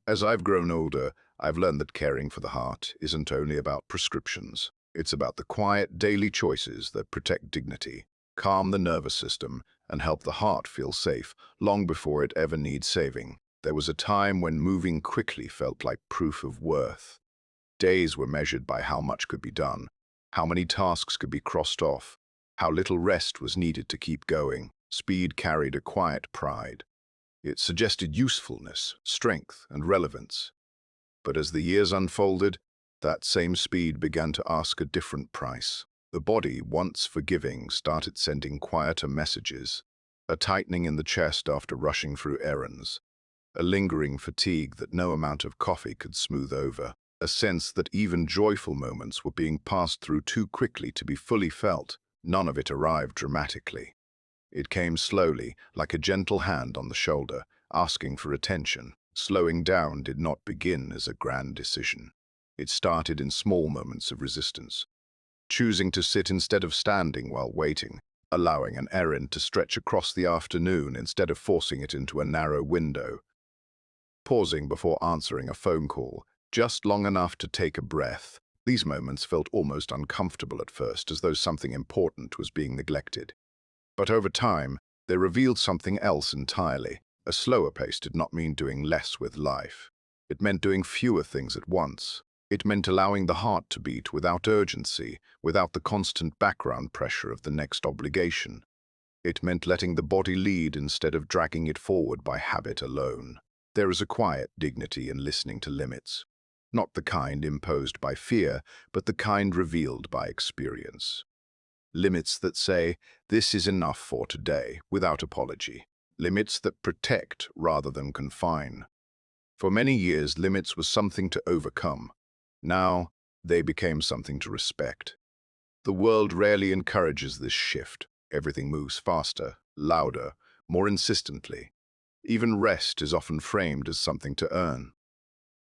As I've grown older, I've learned that caring for the heart isn't only about prescriptions. It's about the quiet, daily choices that protect dignity, calm the nervous system, and help the heart feel safe long before it ever needs saving. There was a time when moving quickly felt like proof of worth. Days were measured by how much could be done, how many tasks could be crossed off, how little rest was needed to keep going. Speed carried a quiet pride. It suggested usefulness, strength, and relevance. But as the years unfolded, that same speed began to ask a different price. The body, once forgiving, started sending quieter messages, a tightening in the chest after rushing through errands, a lingering fatigue that no amount of coffee could smooth over, a sense that even joyful moments were being passed through too quickly to be fully felt. None of it arrived dramatically. It came slowly, like a gentle hand on the shoulder, asking for attention. Slowing down did not begin as a grand decision. It started in small moments of resistance, choosing to sit instead of standing while waiting, allowing an errand to stretch across the afternoon instead of forcing it into a narrow window, pausing before answering a phone call, just long enough to take a breath. These moments felt almost uncomfortable at first, as though something important was being neglected. But over time, they revealed something else entirely. A slower pace did not mean doing less with life. It meant doing fewer things at once. It meant allowing the heart to beat without urgency, without the constant background pressure of the next obligation. It meant letting the body lead instead of dragging it forward by habit alone. There is a quiet dignity in listening to limits. Not the kind imposed by fear, but the kind revealed by experience. Limits that say, this is enough for today, without apology. Limits that protect rather than confine. For many years, limits was something to overcome. Now, they became something to respect. The world rarely encourages this shift. Everything moves faster, louder, more insistently. Even rest is often framed as something to earn.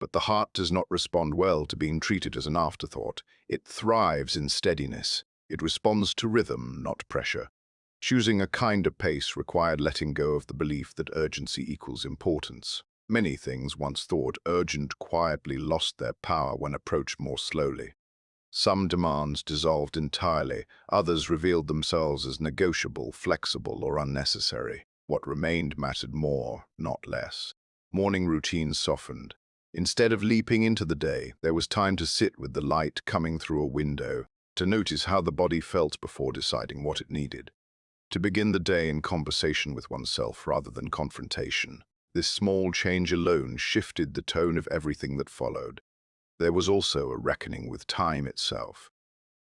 But the heart does not respond well to being treated as an afterthought. It thrives in steadiness. It responds to rhythm, not pressure. Choosing a kinder pace required letting go of the belief that urgency equals importance. Many things once thought urgent quietly lost their power when approached more slowly. Some demands dissolved entirely, others revealed themselves as negotiable, flexible, or unnecessary. What remained mattered more, not less. Morning routines softened. Instead of leaping into the day, there was time to sit with the light coming through a window, to notice how the body felt before deciding what it needed. To begin the day in conversation with oneself rather than confrontation. This small change alone shifted the tone of everything that followed. There was also a reckoning with time itself.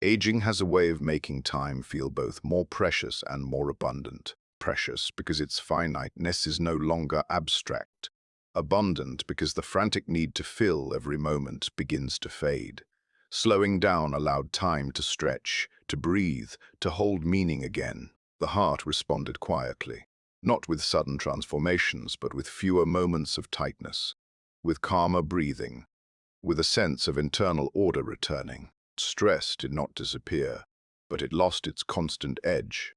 Aging has a way of making time feel both more precious and more abundant. Precious because its finiteness is no longer abstract. Abundant because the frantic need to fill every moment begins to fade. Slowing down allowed time to stretch, to breathe, to hold meaning again. The heart responded quietly, not with sudden transformations, but with fewer moments of tightness, with calmer breathing, with a sense of internal order returning. Stress did not disappear, but it lost its constant edge.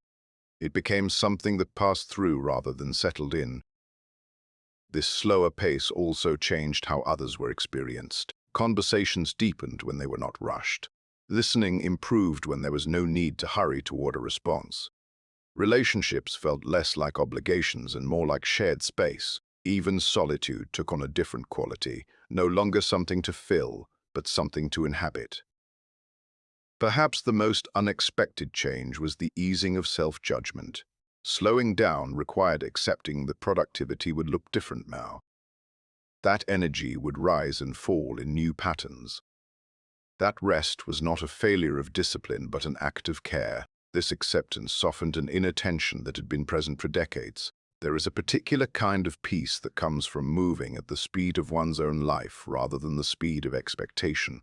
It became something that passed through rather than settled in. This slower pace also changed how others were experienced. Conversations deepened when they were not rushed. Listening improved when there was no need to hurry toward a response. Relationships felt less like obligations and more like shared space. Even solitude took on a different quality, no longer something to fill, but something to inhabit. Perhaps the most unexpected change was the easing of self-judgment. Slowing down required accepting that productivity would look different now. That energy would rise and fall in new patterns. That rest was not a failure of discipline, but an act of care. This acceptance softened an inner tension that had been present for decades. There is a particular kind of peace that comes from moving at the speed of one's own life rather than the speed of expectation.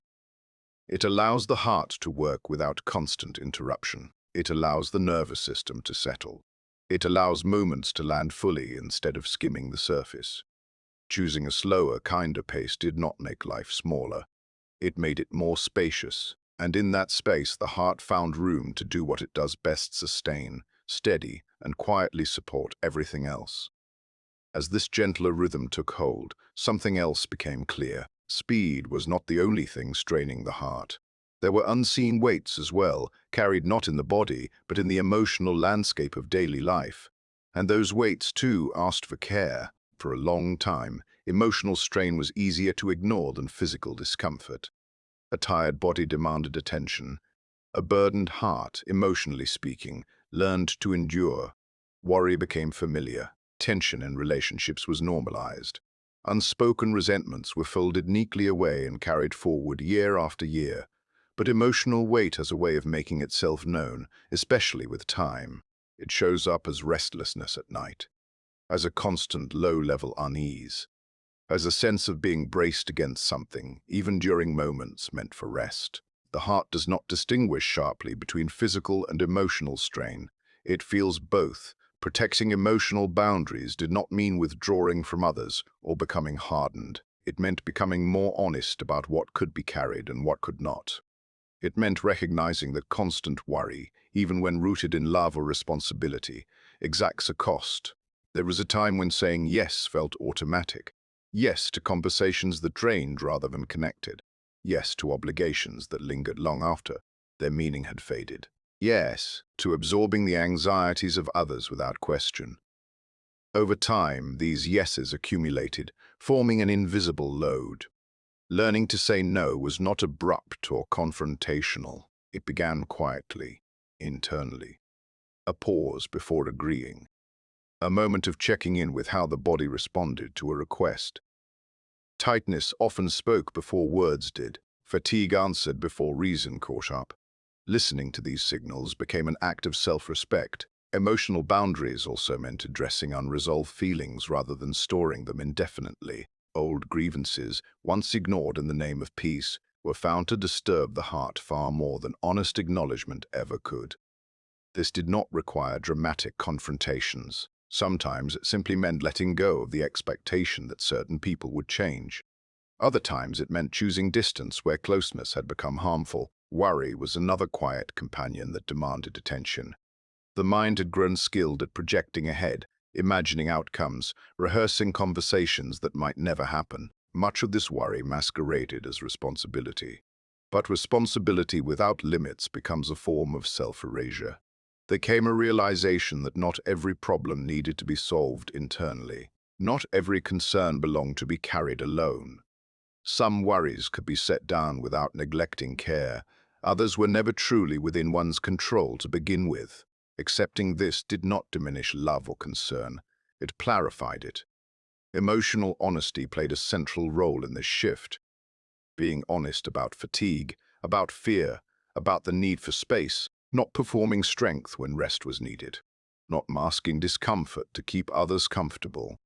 It allows the heart to work without constant interruption. It allows the nervous system to settle. It allows moments to land fully instead of skimming the surface. Choosing a slower, kinder pace did not make life smaller. It made it more spacious, and in that space the heart found room to do what it does best: sustain, steady, and quietly support everything else. As this gentler rhythm took hold, something else became clear. Speed was not the only thing straining the heart. There were unseen weights as well, carried not in the body, but in the emotional landscape of daily life. And those weights, too, asked for care. For a long time, emotional strain was easier to ignore than physical discomfort. A tired body demanded attention. A burdened heart, emotionally speaking, learned to endure. Worry became familiar. Tension in relationships was normalized. Unspoken resentments were folded neatly away and carried forward year after year. But emotional weight has a way of making itself known, especially with time. It shows up as restlessness at night, as a constant low-level unease, as a sense of being braced against something, even during moments meant for rest. The heart does not distinguish sharply between physical and emotional strain. It feels both. Protecting emotional boundaries did not mean withdrawing from others or becoming hardened. It meant becoming more honest about what could be carried and what could not. It meant recognizing that constant worry, even when rooted in love or responsibility, exacts a cost. There was a time when saying yes felt automatic. Yes to conversations that drained rather than connected. Yes to obligations that lingered long after their meaning had faded. Yes to absorbing the anxieties of others without question. Over time, these yeses accumulated, forming an invisible load. Learning to say no was not abrupt or confrontational. It began quietly, internally. A pause before agreeing. A moment of checking in with how the body responded to a request. Tightness often spoke before words did. Fatigue answered before reason caught up. Listening to these signals became an act of self-respect. Emotional boundaries also meant addressing unresolved feelings rather than storing them indefinitely. Old grievances, once ignored in the name of peace, were found to disturb the heart far more than honest acknowledgement ever could. This did not require dramatic confrontations. Sometimes it simply meant letting go of the expectation that certain people would change. Other times it meant choosing distance where closeness had become harmful. Worry was another quiet companion that demanded attention. The mind had grown skilled at projecting ahead, imagining outcomes, rehearsing conversations that might never happen. Much of this worry masqueraded as responsibility. But responsibility without limits becomes a form of self-erasure. There came a realization that not every problem needed to be solved internally. Not every concern belonged to be carried alone. Some worries could be set down without neglecting care. Others were never truly within one's control to begin with. Accepting this did not diminish love or concern. It clarified it. Emotional honesty played a central role in this shift. Being honest about fatigue, about fear, about the need for space, not performing strength when rest was needed, not masking discomfort to keep others comfortable.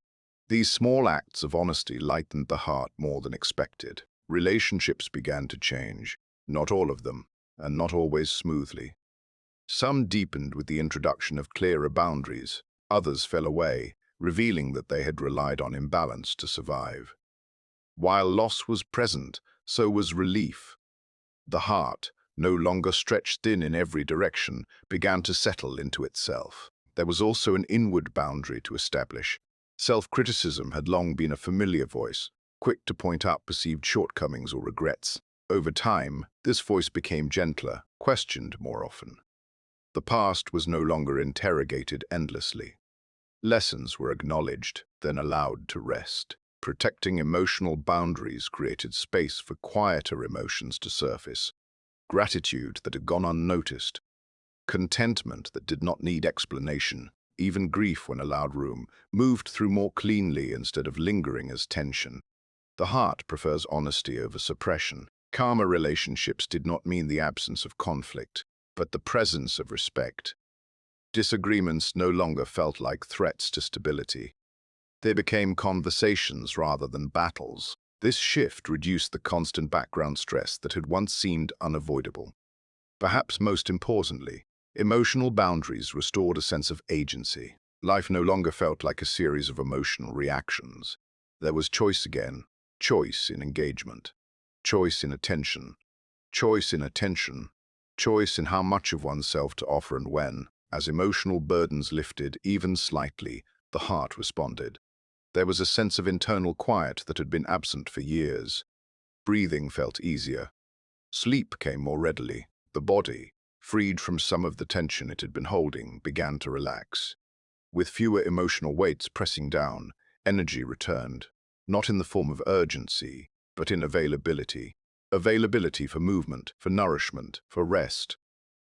These small acts of honesty lightened the heart more than expected. Relationships began to change, not all of them, and not always smoothly. Some deepened with the introduction of clearer boundaries, others fell away, revealing that they had relied on imbalance to survive. While loss was present, so was relief. The heart, no longer stretched thin in every direction, began to settle into itself. There was also an inward boundary to establish. Self-criticism had long been a familiar voice, quick to point out perceived shortcomings or regrets. Over time, this voice became gentler, questioned more often. The past was no longer interrogated endlessly. Lessons were acknowledged, then allowed to rest. Protecting emotional boundaries created space for quieter emotions to surface. Gratitude that had gone unnoticed. Contentment that did not need explanation. Even grief, when allowed room, moved through more cleanly instead of lingering as tension. The heart prefers honesty over suppression. Calmer relationships did not mean the absence of conflict, but the presence of respect. Disagreements no longer felt like threats to stability. They became conversations rather than battles. This shift reduced the constant background stress that had once seemed unavoidable. Perhaps most importantly, emotional boundaries restored a sense of agency. Life no longer felt like a series of emotional reactions. There was choice again, choice in engagement, choice in attention, choice in attention, choice in how much of oneself to offer and when. As emotional burdens lifted, even slightly, the heart responded. There was a sense of internal quiet that had been absent for years. Breathing felt easier. Sleep came more readily. The body, freed from some of the tension it had been holding, began to relax. With fewer emotional weights pressing down, energy returned, not in the form of urgency, but in availability. Availability for movement, for nourishment, for rest.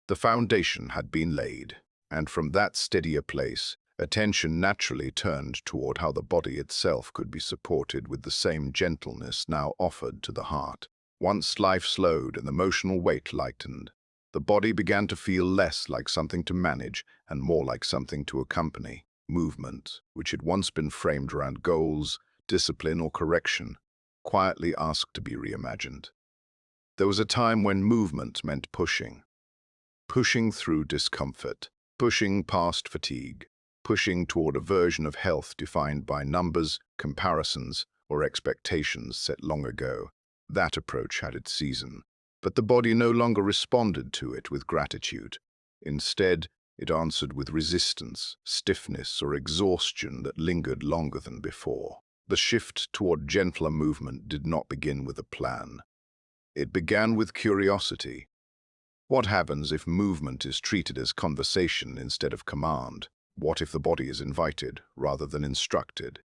The foundation had been laid, and from that steadier place, attention naturally turned toward how the body itself could be supported with the same gentleness now offered to the heart. Once life slowed and emotional weight lightened, the body began to feel less like something to manage and more like something to accompany. Movement, which had once been framed around goals, discipline, or correction, quietly asked to be reimagined. There was a time when movement meant pushing. Pushing through discomfort, pushing past fatigue, pushing toward a version of health defined by numbers, comparisons, or expectations set long ago. That approach had its season, but the body no longer responded to it with gratitude. Instead, it answered with resistance, stiffness, or exhaustion that lingered longer than before. The shift toward gentler movement did not begin with a plan. It began with curiosity. What happens if movement is treated as conversation instead of command? What if the body is invited rather than instructed?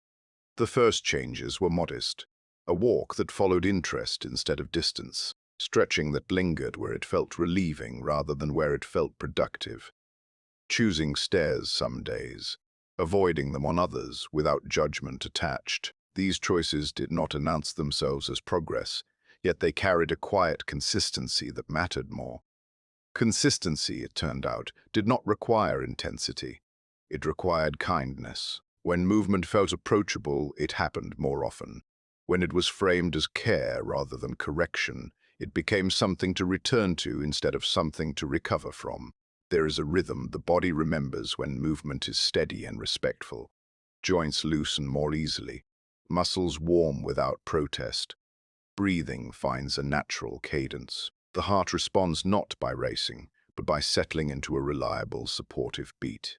The first changes were modest. A walk that followed interest instead of distance, stretching that lingered where it felt relieving rather than where it felt productive. Choosing stairs some days, avoiding them on others without judgment attached. These choices did not announce themselves as progress, yet they carried a quiet consistency that mattered more. Consistency, it turned out, did not require intensity. It required kindness. When movement felt approachable, it happened more often. When it was framed as care rather than correction, it became something to return to instead of something to recover from. There is a rhythm the body remembers when movement is steady and respectful. Joints loosen more easily. Muscles warm without protest. Breathing finds a natural cadence. The heart responds not by racing, but by settling into a reliable, supportive beat.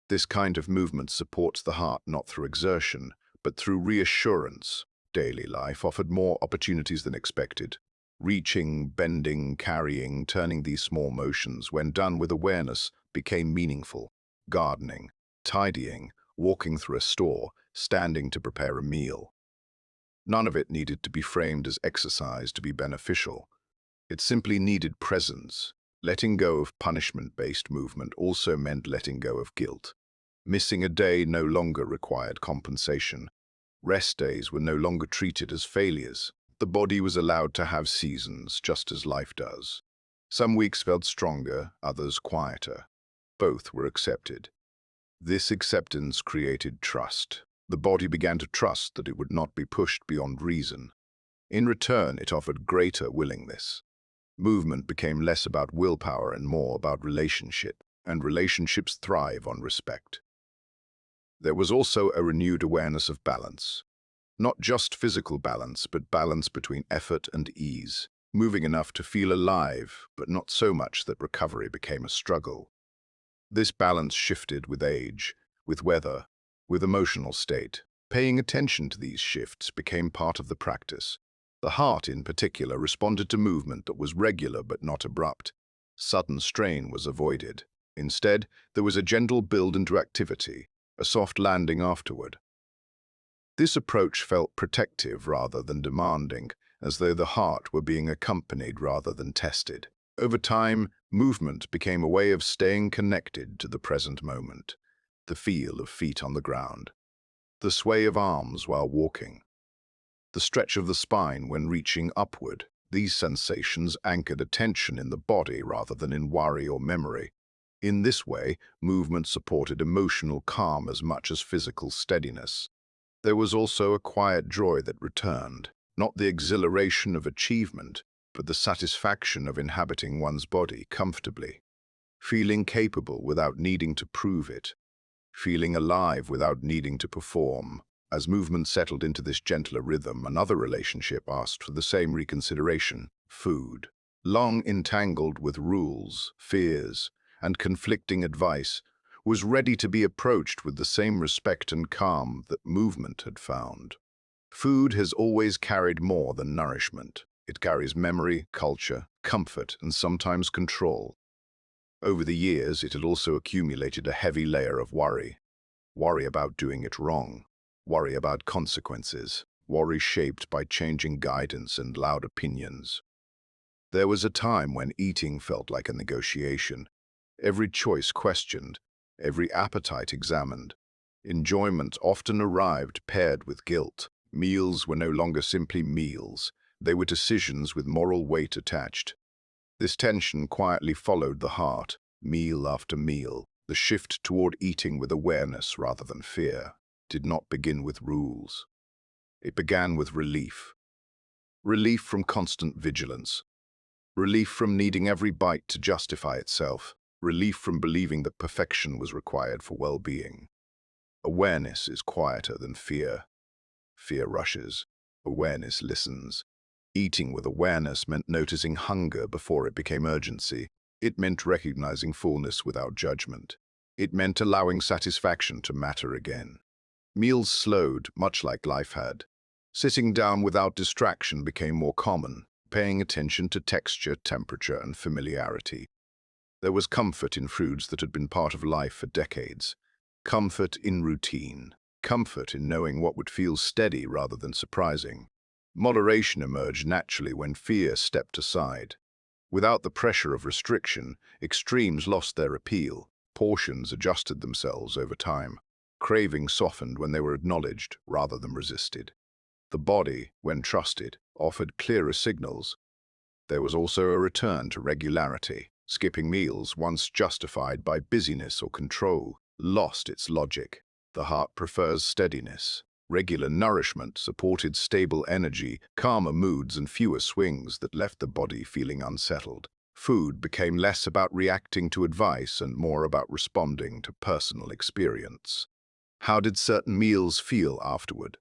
This kind of movement supports the heart not through exertion, but through reassurance. Daily life offered more opportunities than expected. Reaching, bending, carrying, turning these small motions, when done with awareness, became meaningful. Gardening, tidying, walking through a store, standing to prepare a meal. None of it needed to be framed as exercise to be beneficial. It simply needed presence. Letting go of punishment-based movement also meant letting go of guilt. Missing a day no longer required compensation. Rest days were no longer treated as failures. The body was allowed to have seasons, just as life does. Some weeks felt stronger, others quieter. Both were accepted. This acceptance created trust. The body began to trust that it would not be pushed beyond reason. In return, it offered greater willingness. Movement became less about willpower and more about relationship, and relationships thrive on respect. There was also a renewed awareness of balance. Not just physical balance, but balance between effort and ease. Moving enough to feel alive, but not so much that recovery became a struggle. This balance shifted with age, with weather, with emotional state. Paying attention to these shifts became part of the practice. The heart, in particular, responded to movement that was regular but not abrupt. Sudden strain was avoided. Instead, there was a gentle build into activity, a soft landing afterward. This approach felt protective rather than demanding, as though the heart were being accompanied rather than tested. Over time, movement became a way of staying connected to the present moment. The feel of feet on the ground, the sway of arms while walking, the stretch of the spine when reaching upward. These sensations anchored attention in the body rather than in worry or memory. In this way, movement supported emotional calm as much as physical steadiness. There was also a quiet joy that returned, not the exhilaration of achievement, but the satisfaction of inhabiting one's body comfortably, feeling capable without needing to prove it, feeling alive without needing to perform. As movement settled into this gentler rhythm, another relationship asked for the same reconsideration: food. Long entangled with rules, fears, and conflicting advice, was ready to be approached with the same respect and calm that movement had found. Food has always carried more than nourishment. It carries memory, culture, comfort, and sometimes control. Over the years, it had also accumulated a heavy layer of worry. Worry about doing it wrong. Worry about consequences. Worry shaped by changing guidance and loud opinions. There was a time when eating felt like a negotiation. Every choice questioned, every appetite examined. Enjoyment often arrived paired with guilt. Meals were no longer simply meals. They were decisions with moral weight attached. This tension quietly followed the heart, meal after meal. The shift toward eating with awareness rather than fear did not begin with rules. It began with relief. Relief from constant vigilance. Relief from needing every bite to justify itself. Relief from believing that perfection was required for well-being. Awareness is quieter than fear. Fear rushes. Awareness listens. Eating with awareness meant noticing hunger before it became urgency. It meant recognizing fullness without judgment. It meant allowing satisfaction to matter again. Meals slowed, much like life had. Sitting down without distraction became more common, paying attention to texture, temperature, and familiarity. There was comfort in foods that had been part of life for decades. Comfort in routine. Comfort in knowing what would feel steady rather than surprising. Moderation emerged naturally when fear stepped aside. Without the pressure of restriction, extremes lost their appeal. Portions adjusted themselves over time. Cravings softened when they were acknowledged rather than resisted. The body, when trusted, offered clearer signals. There was also a return to regularity. Skipping meals, once justified by busyness or control, lost its logic. The heart prefers steadiness. Regular nourishment supported stable energy, calmer moods, and fewer swings that left the body feeling unsettled. Food became less about reacting to advice and more about responding to personal experience. How did certain meals feel afterward?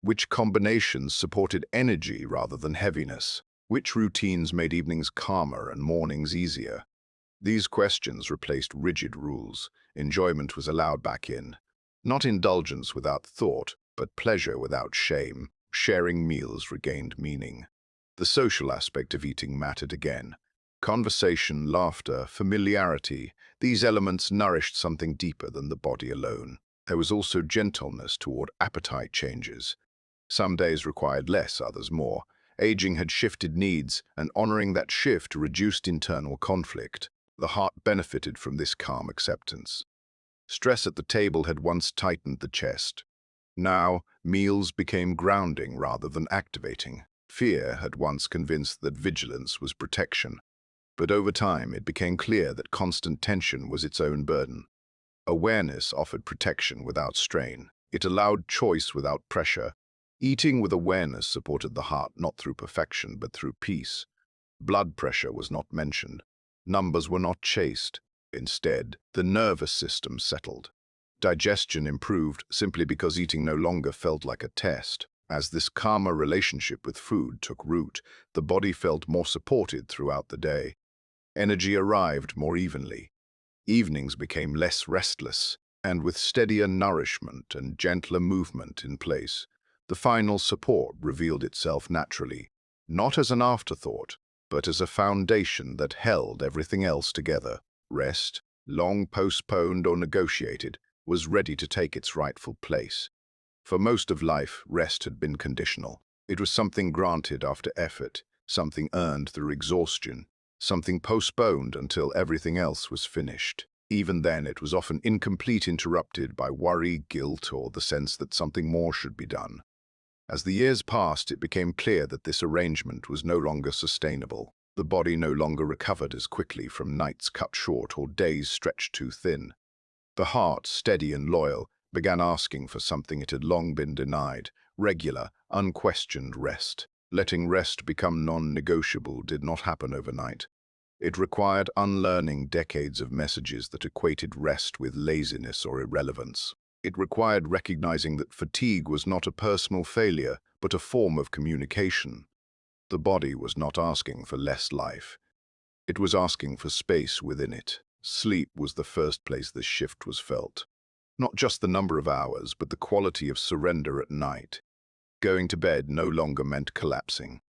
Which combinations supported energy rather than heaviness? Which routines made evenings calmer and mornings easier? These questions replaced rigid rules. Enjoyment was allowed back in. Not indulgence without thought, but pleasure without shame. Sharing meals regained meaning. The social aspect of eating mattered again. Conversation, laughter, familiarity, these elements nourished something deeper than the body alone. There was also gentleness toward appetite changes. Some days required less, others more. Aging had shifted needs, and honoring that shift reduced internal conflict. The heart benefited from this calm acceptance. Stress at the table had once tightened the chest. Now, meals became grounding rather than activating. Fear had once convinced that vigilance was protection. But over time, it became clear that constant tension was its own burden. Awareness offered protection without strain. It allowed choice without pressure. Eating with awareness supported the heart not through perfection, but through peace. Blood pressure was not mentioned. Numbers were not chased. Instead, the nervous system settled. Digestion improved simply because eating no longer felt like a test. As this calmer relationship with food took root, the body felt more supported throughout the day. Energy arrived more evenly. Evenings became less restless, and with steadier nourishment and gentler movement in place, the final support revealed itself naturally, not as an afterthought, but as a foundation that held everything else together. Rest, long postponed or negotiated, was ready to take its rightful place. For most of life, rest had been conditional. It was something granted after effort, something earned through exhaustion, something postponed until everything else was finished. Even then, it was often incomplete, interrupted by worry, guilt, or the sense that something more should be done. As the years passed, it became clear that this arrangement was no longer sustainable. The body no longer recovered as quickly from nights cut short or days stretched too thin. The heart, steady and loyal, began asking for something it had long been denied: regular, unquestioned rest. Letting rest become non-negotiable did not happen overnight. It required unlearning decades of messages that equated rest with laziness or irrelevance. It required recognizing that fatigue was not a personal failure, but a form of communication. The body was not asking for less life. It was asking for space within it. Sleep was the first place this shift was felt. Not just the number of hours, but the quality of surrender at night. Going to bed no longer meant collapsing.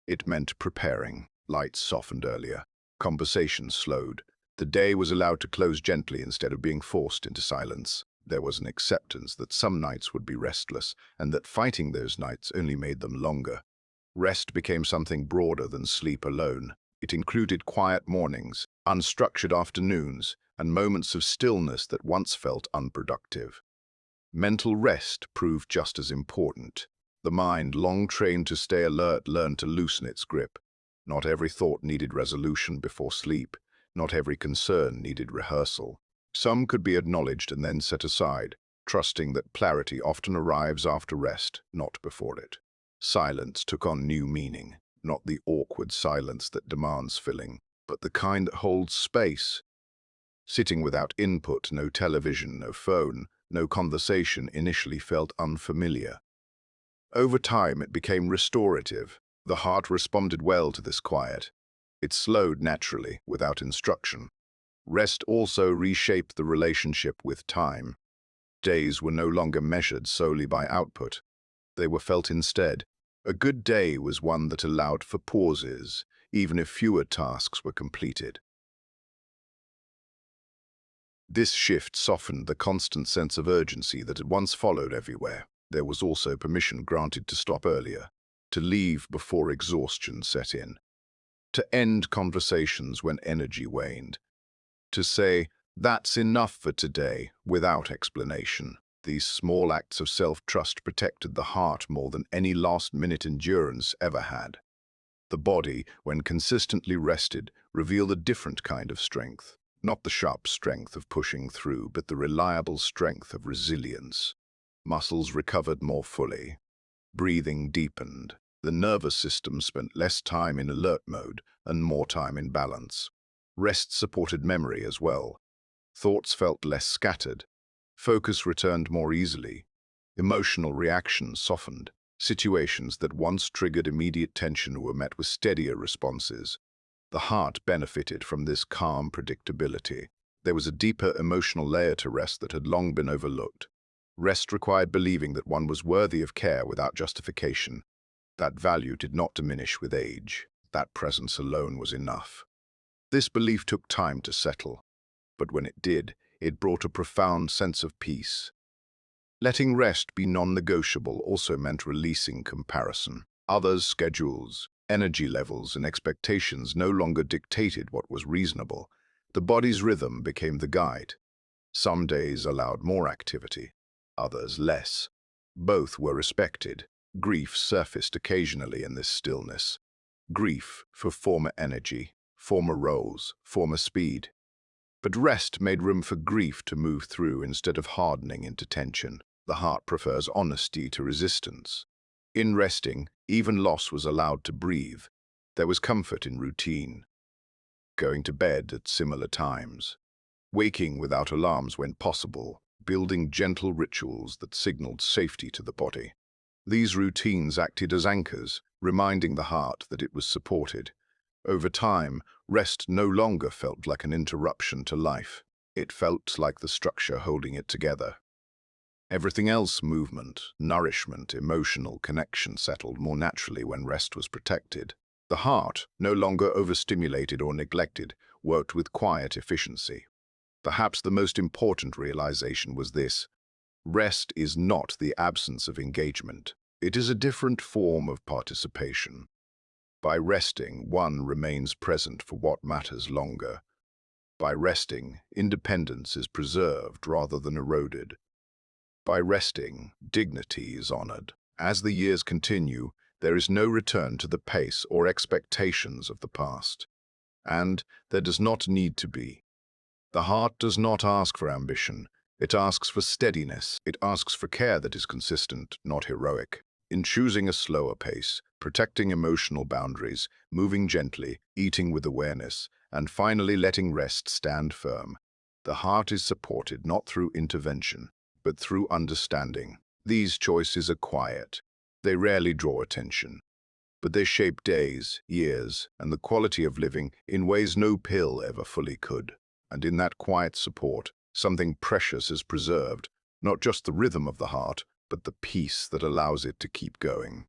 It meant preparing. Lights softened earlier. Conversations slowed. The day was allowed to close gently instead of being forced into silence. There was an acceptance that some nights would be restless, and that fighting those nights only made them longer. Rest became something broader than sleep alone. It included quiet mornings, unstructured afternoons, and moments of stillness that once felt unproductive. Mental rest proved just as important. The mind, long trained to stay alert, learned to loosen its grip. Not every thought needed resolution before sleep. Not every concern needed rehearsal. Some could be acknowledged and then set aside, trusting that clarity often arrives after rest, not before it. Silence took on new meaning, not the awkward silence that demands filling, but the kind that holds space. Sitting without input, no television, no phone, no conversation initially felt unfamiliar. Over time, it became restorative. The heart responded well to this quiet. It slowed naturally, without instruction. Rest also reshaped the relationship with time. Days were no longer measured solely by output. They were felt instead. A good day was one that allowed for pauses, even if fewer tasks were completed. This shift softened the constant sense of urgency that had once followed everywhere. There was also permission granted to stop earlier, to leave before exhaustion set in, to end conversations when energy waned, to say, "That's enough for today," without explanation. These small acts of self-trust protected the heart more than any last-minute endurance ever had. The body, when consistently rested, revealed a different kind of strength. Not the sharp strength of pushing through, but the reliable strength of resilience. Muscles recovered more fully. Breathing deepened. The nervous system spent less time in alert mode and more time in balance. Rest supported memory as well. Thoughts felt less scattered. Focus returned more easily. Emotional reactions softened. Situations that once triggered immediate tension were met with steadier responses. The heart benefited from this calm predictability. There was a deeper emotional layer to rest that had long been overlooked. Rest required believing that one was worthy of care without justification. That value did not diminish with age. That presence alone was enough. This belief took time to settle, but when it did, it brought a profound sense of peace. Letting rest be non-negotiable also meant releasing comparison. Others' schedules, energy levels, and expectations no longer dictated what was reasonable. The body's rhythm became the guide. Some days allowed more activity, others less. Both were respected. Grief surfaced occasionally in this stillness. Grief for former energy, former roles, former speed. But rest made room for grief to move through instead of hardening into tension. The heart prefers honesty to resistance. In resting, even loss was allowed to breathe. There was comfort in routine. Going to bed at similar times. Waking without alarms when possible. Building gentle rituals that signaled safety to the body. These routines acted as anchors, reminding the heart that it was supported. Over time, rest no longer felt like an interruption to life. It felt like the structure holding it together. Everything else, movement, nourishment, emotional connection, settled more naturally when rest was protected. The heart, no longer overstimulated or neglected, worked with quiet efficiency. Perhaps the most important realization was this: rest is not the absence of engagement. It is a different form of participation. By resting, one remains present for what matters longer. By resting, independence is preserved rather than eroded. By resting, dignity is honored. As the years continue, there is no return to the pace or expectations of the past. And there does not need to be. The heart does not ask for ambition. It asks for steadiness. It asks for care that is consistent, not heroic. In choosing a slower pace, protecting emotional boundaries, moving gently, eating with awareness, and finally letting rest stand firm, the heart is supported not through intervention, but through understanding. These choices are quiet. They rarely draw attention, but they shape days, years, and the quality of living in ways no pill ever fully could. And in that quiet support, something precious is preserved, not just the rhythm of the heart, but the peace that allows it to keep going.